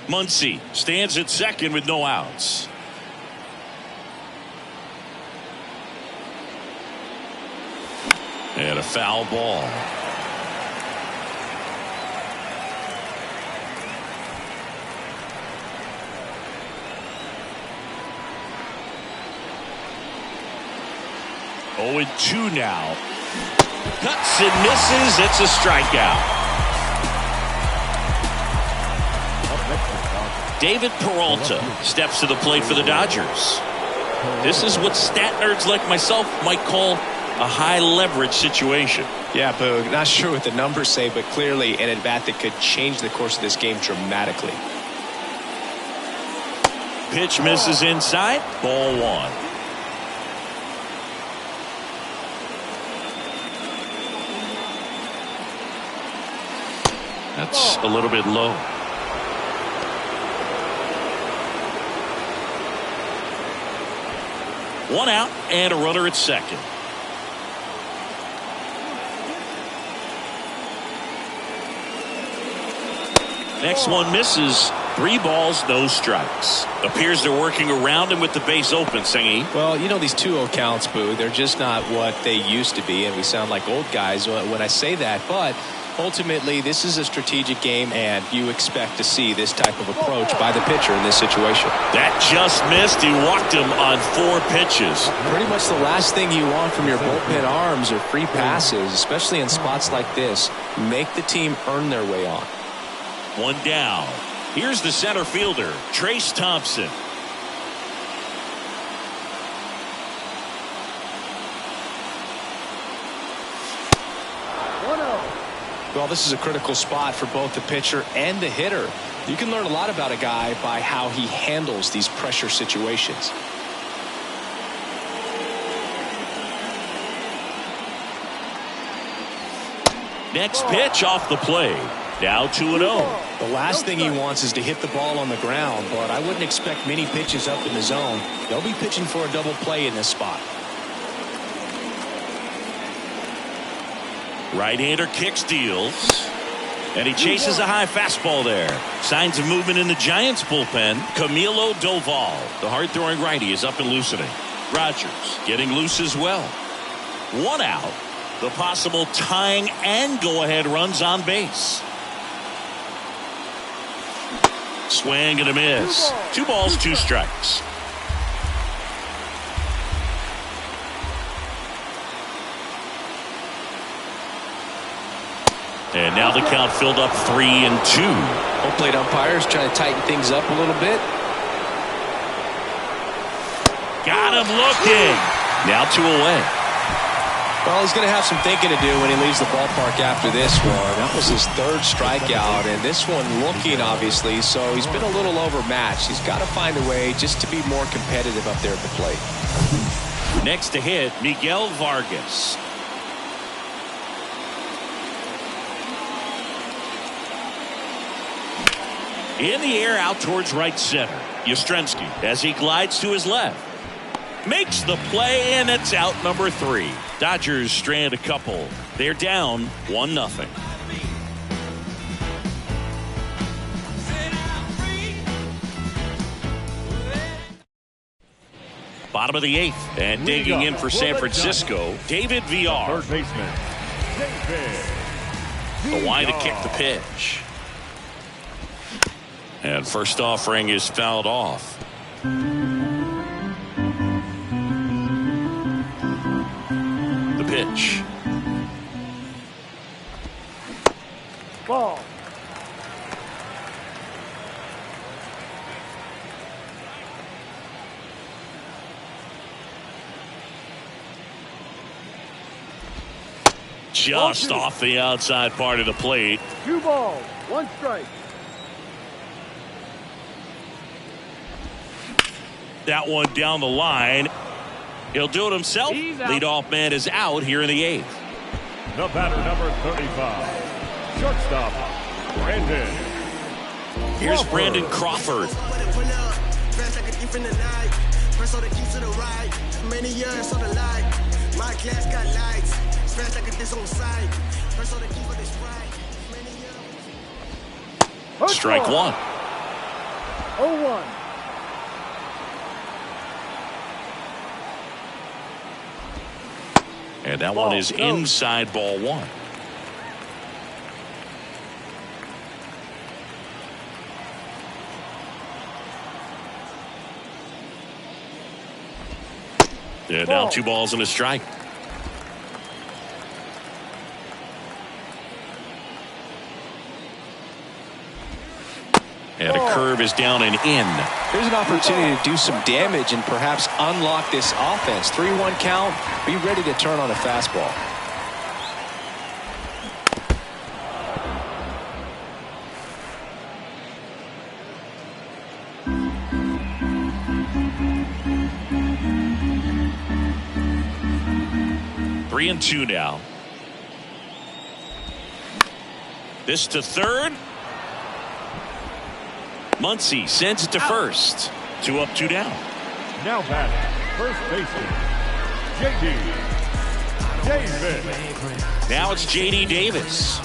Muncy stands at second with no outs. And a foul ball. Oh, and 2 now. Cuts and misses. It's a strikeout. David Peralta steps to the plate for the Dodgers. This is what stat nerds like myself might call a high leverage situation. Yeah, Boog, not sure what the numbers say, but clearly an at-bat that could change the course of this game dramatically. Pitch misses inside. Ball 1. That's a little bit low. One out and a runner at second. Next one misses. 3 balls, no strikes. Appears they're working around him with the base open, Singy. Well, you know, these 2-0 counts, Boo, they're just not what they used to be, and we sound like old guys when I say that, but ultimately this is a strategic game, and you expect to see this type of approach by the pitcher in this situation. That just missed. He walked him on 4 pitches. Pretty much the last thing you want from your bullpen arms are free passes, especially in spots like this. Make the team earn their way on. 1 down. Here's the center fielder, Trace Thompson. Well, this is a critical spot for both the pitcher and the hitter. You can learn a lot about a guy by how he handles these pressure situations. Next pitch off the plate. Now 2-0. The last thing he wants is to hit the ball on the ground, but I wouldn't expect many pitches up in the zone. They'll be pitching for a double play in this spot. Right-hander kicks, deals. And he chases a high fastball there. Signs of movement in the Giants bullpen. Camilo Doval, the hard-throwing righty, is up and loosening. Rogers getting loose as well. 1 out. The possible tying and go-ahead runs on base. Swing and a miss. 2 balls, 2 strikes. And now the count filled up 3-2. Home plate umpires trying to tighten things up a little bit. Got him looking. Now 2 away. Well, he's going to have some thinking to do when he leaves the ballpark after this one. That was his 3rd strikeout, and this one looking, obviously, so he's been a little overmatched. He's got to find a way just to be more competitive up there at the plate. Next to hit, Miguel Vargas. In the air out towards right center. Yastrzemski as he glides to his left. Makes the play, and it's out number 3. Dodgers strand a couple. They're down 1-0. Bottom of the 8th, and digging in for San Francisco, David Villar. Third baseman, David. The line to kick the pitch. And first offering is fouled off. The pitch. Ball. Just off the outside part of the plate. 2 balls, 1 strike. That one down the line. He'll do it himself. Leadoff man is out here in the 8th. The batter, number 35. Shortstop, Brandon. Here's Brandon Crawford. Strike 1. 0-1. And that one is inside, ball 1. And now 2 balls and a strike. And a curve is down and in. There's an opportunity to do some damage and perhaps unlock this offense. 3-1 count. Be ready to turn on a fastball. Three and 2 now. This to third. Muncy sends it to first. 2 up, 2 down. Now batting, first baseman, J.D. Davis. Now it's J.D. Davis.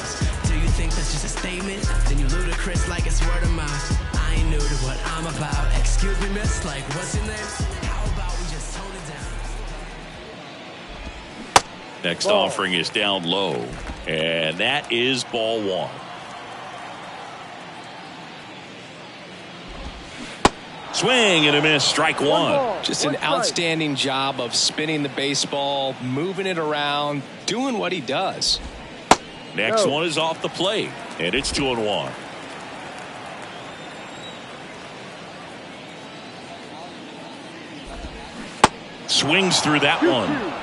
Do you think that's just a statement? Then you ludicrous like it's word of mouth. I ain't new to what I'm about. Excuse me, miss, like what's your name? How about we just tone it down? Next offering is down low. And that is ball 1. Swing and a miss, strike 1. Just an outstanding job of spinning the baseball, moving it around, doing what he does. Next one is off the plate, and it's 2-1. Swings through that one.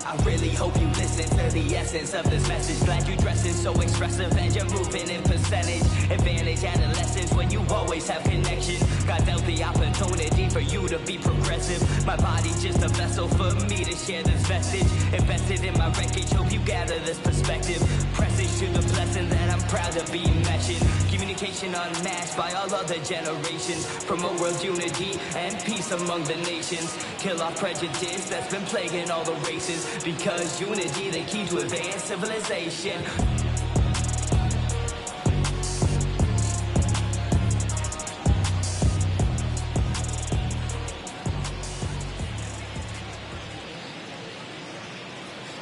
I really hope you listen to the essence of this message. Glad you dressing so expressive and you're moving in percentage. Advantage adolescence when you always have connections. God dealt the opportunity for you to be progressive. My body just a vessel for me to share this vestige. Invested in my wreckage, hope you gather this perspective. Presage to the blessing that I'm proud to be meshing. Communication unmatched by all other generations. Promote world unity and peace among the nations. Kill off prejudice that's been plaguing all the races. Because unity, the key to advanced civilization.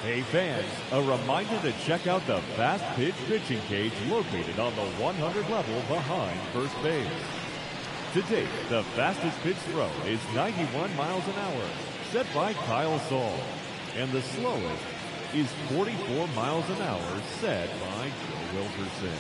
Hey fans, a reminder to check out the Fast Pitch pitching cage located on the 100 level behind first base. To date, the fastest pitch throw is 91 miles an hour, set by Kyle Saul. And the slowest is 44 miles an hour, set by Joe Wilkerson.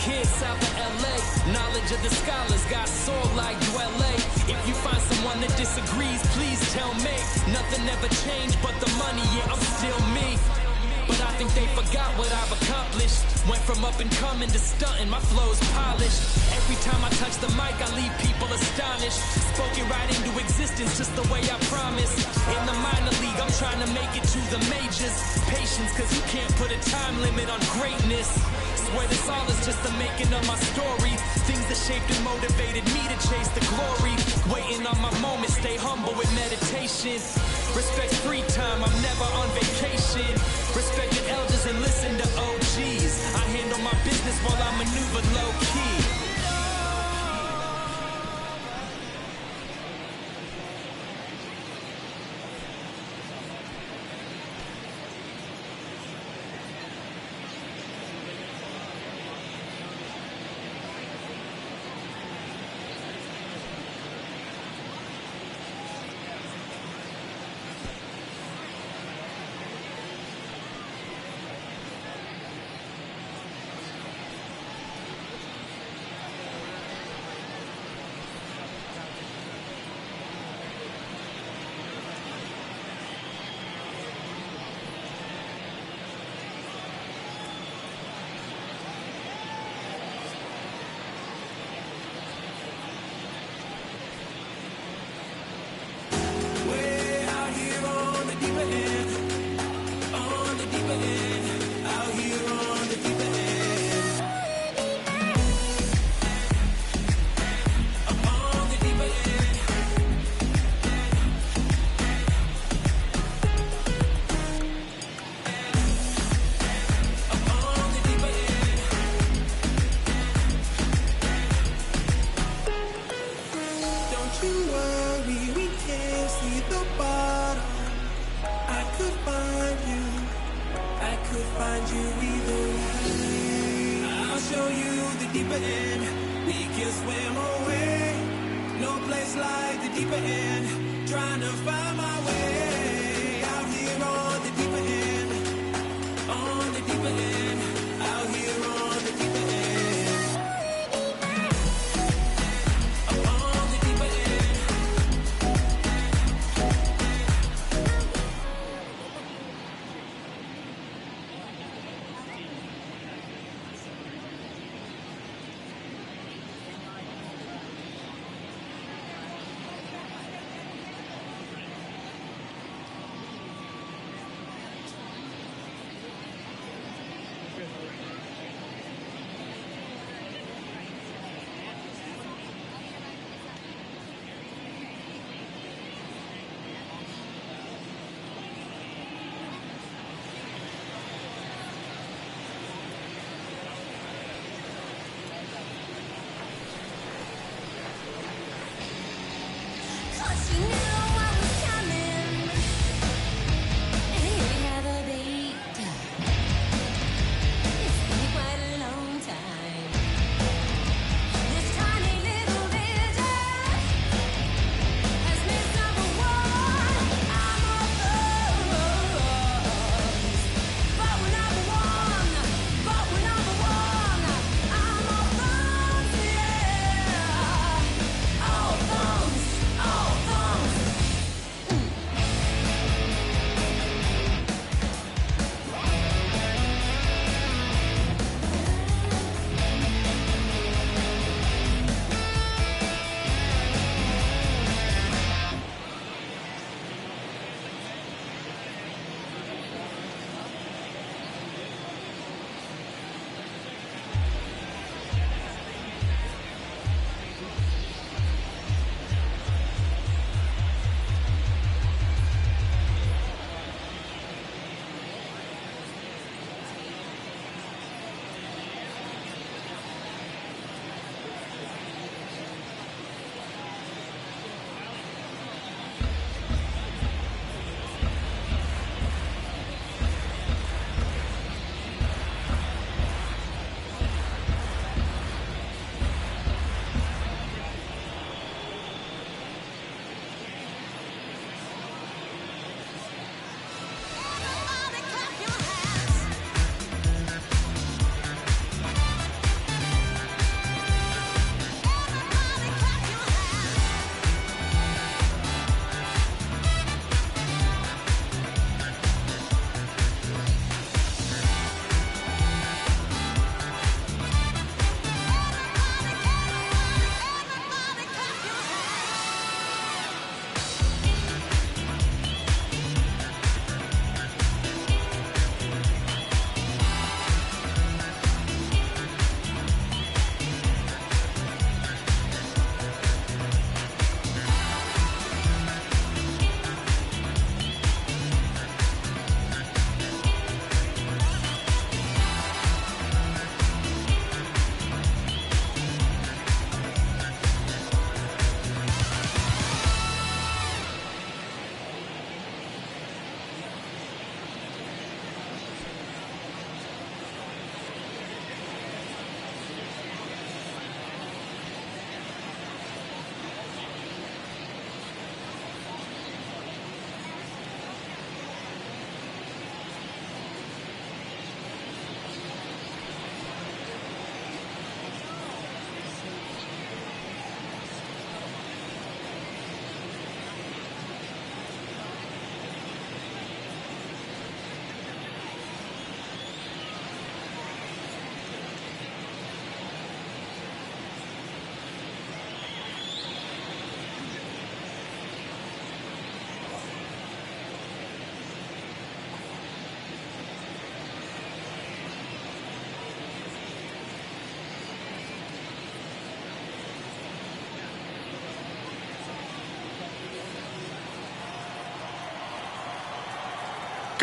Kids south of LA, knowledge of the scholars got soul like ULA. If you find someone that disagrees, please tell me. Nothing ever changed but the money, yeah, I'm still me. But I think they forgot what I've accomplished. Went from up and coming to stunting, my flow's polished. Every time I touch the mic, I leave people astonished. Spoken right into existence, just the way I promised. In the minor league, I'm trying to make it to the majors. Patience, cause you can't put a time limit on greatness. Swear this all is just the making of my story. Things that shaped and motivated me to chase the glory. Waiting on my moment, stay humble with meditation. Respect free time, I'm never on vacation. Respect your elders and listen to OGs. I handle my business while I maneuver low key.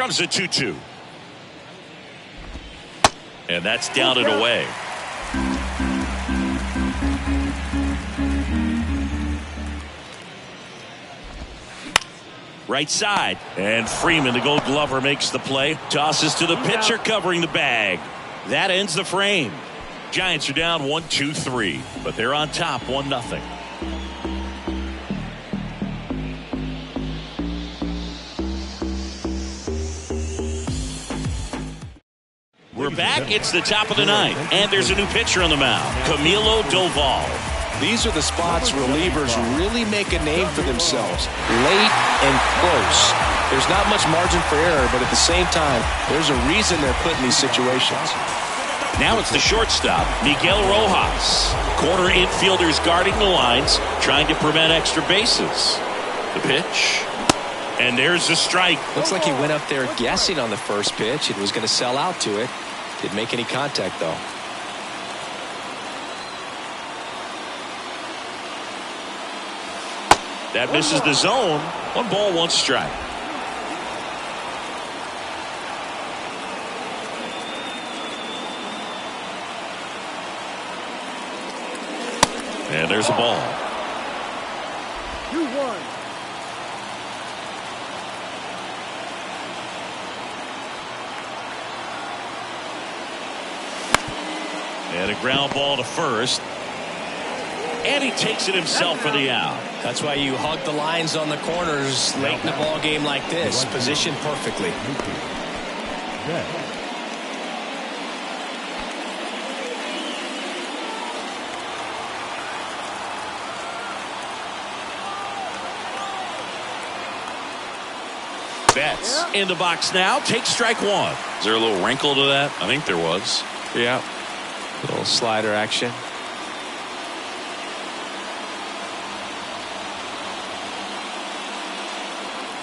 comes the 2-2. And that's down and away. Right side. And Freeman, the Gold Glover, makes the play. Tosses to the pitcher covering the bag. That ends the frame. Giants are down 1-2-3. But they're on top 1-0. We're back. It's the top of the ninth. And there's a new pitcher on the mound. Camilo Doval. These are the spots relievers really make a name for themselves. Late and close. There's not much margin for error, but at the same time, there's a reason they're put in these situations. Now it's the shortstop, Miguel Rojas. Corner infielders guarding the lines, trying to prevent extra bases. The pitch. And there's the strike. Looks like he went up there guessing on the first pitch and was going to sell out to it. Didn't make any contact, though. That misses the zone. 1 ball, 1 strike. And there's a ball. 2-1. And a ground ball to first. And he takes it himself for the out. That's why you hug the lines on the corners late in the ball game like this. Positioned perfectly. Betts in the box now. Takes strike 1. Is there a little wrinkle to that? I think there was. Yeah. A little slider action.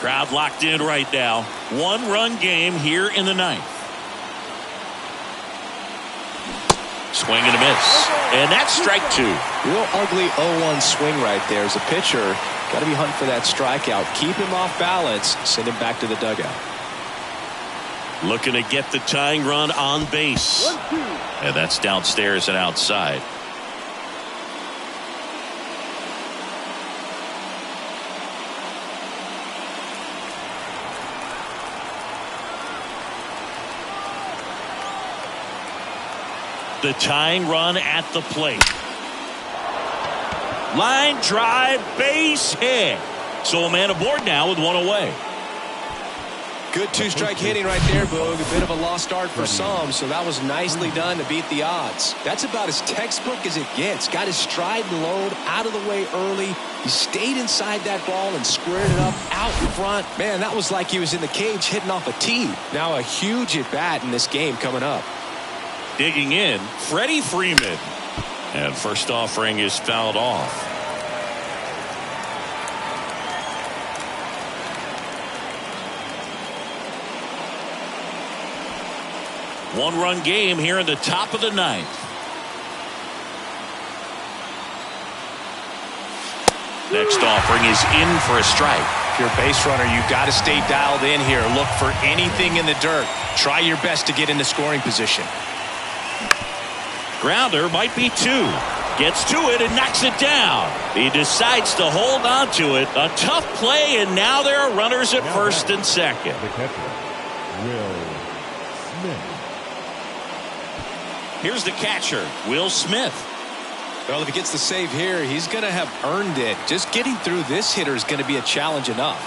Crowd locked in right now. 1-run game here in the ninth. Swing and a miss. And that's strike 2. Real ugly 0-1 swing right there. As a pitcher, got to be hunting for that strikeout. Keep him off balance. Send him back to the dugout. Looking to get the tying run on base. And that's downstairs and outside. The tying run at the plate. Line drive, base hit. So a man aboard now with 1 away. Good 2-strike hitting right there, Boog. A bit of a lost start for some, so that was nicely done to beat the odds. That's about as textbook as it gets. Got his stride and load out of the way early. He stayed inside that ball and squared it up out in front. Man, that was like he was in the cage hitting off a tee. Now a huge at-bat in this game coming up. Digging in, Freddie Freeman. And first offering is fouled off. One-run game here in the top of the ninth. Next offering is in for a strike. If you're a base runner, you've got to stay dialed in here. Look for anything in the dirt. Try your best to get in the scoring position. Grounder might be 2. Gets to it and knocks it down. He decides to hold on to it. A tough play, and now there are runners at first and second. The catcher, Will Smith. Here's the catcher, Will Smith. Well, if he gets the save here, he's going to have earned it. Just getting through this hitter is going to be a challenge enough.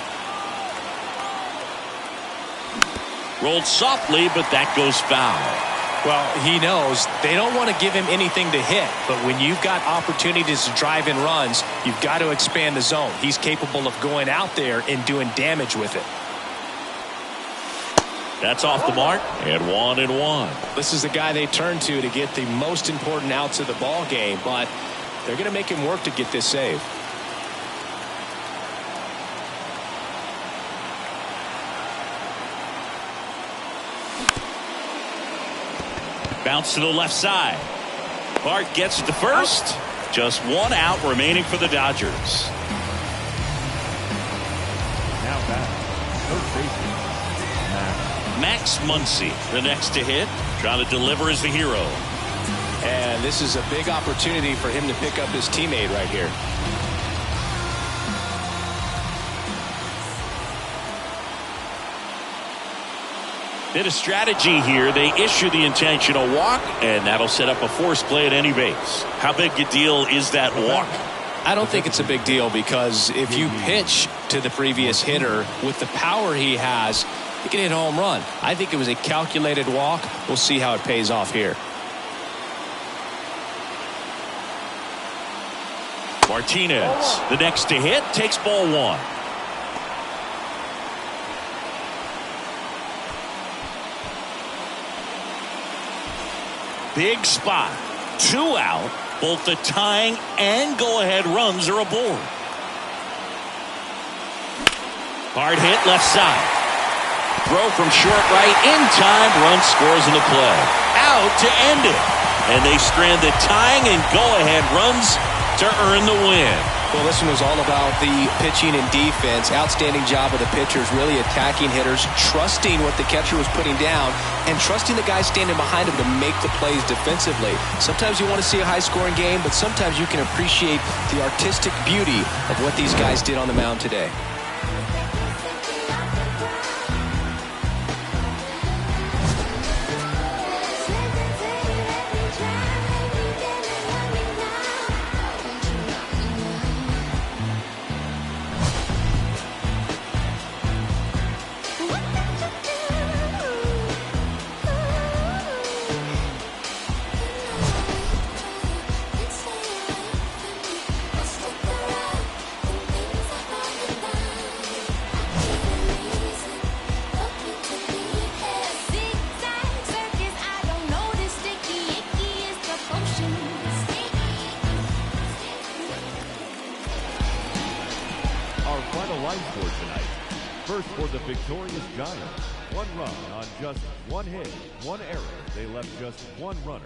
Rolled softly, but that goes foul. Well, he knows they don't want to give him anything to hit, but when you've got opportunities to drive in runs, you've got to expand the zone. He's capable of going out there and doing damage with it. That's off the mark, and 1-1. This is the guy they turn to get the most important outs of the ball game, but they're going to make him work to get this save. Bounce to the left side. Bart gets to first. Just 1 out remaining for the Dodgers. Now back, third baseman, Matt Max Muncy, the next to hit, trying to deliver as the hero. And this is a big opportunity for him to pick up his teammate right here. Bit of strategy here. They issue the intentional walk, and that'll set up a force play at any base. How big a deal is that walk? I don't think it's a big deal, because if you pitch to the previous hitter with the power he has, he can hit a home run. I think it was a calculated walk. We'll see how it pays off here. Martinez, the next to hit, takes ball one. Big spot. 2 out. Both the tying and go-ahead runs are aboard. Hard hit left side. Throw from short right in time. Run scores in the play. Out to end it. And they strand the tying and go-ahead runs to earn the win. Well, this one was all about the pitching and defense. Outstanding job of the pitchers, really attacking hitters, trusting what the catcher was putting down, and trusting the guy standing behind him to make the plays defensively. Sometimes you want to see a high-scoring game, but sometimes you can appreciate the artistic beauty of what these guys did on the mound today. First for the victorious Giants. 1 run on just 1 hit, 1 error. They left just 1 runner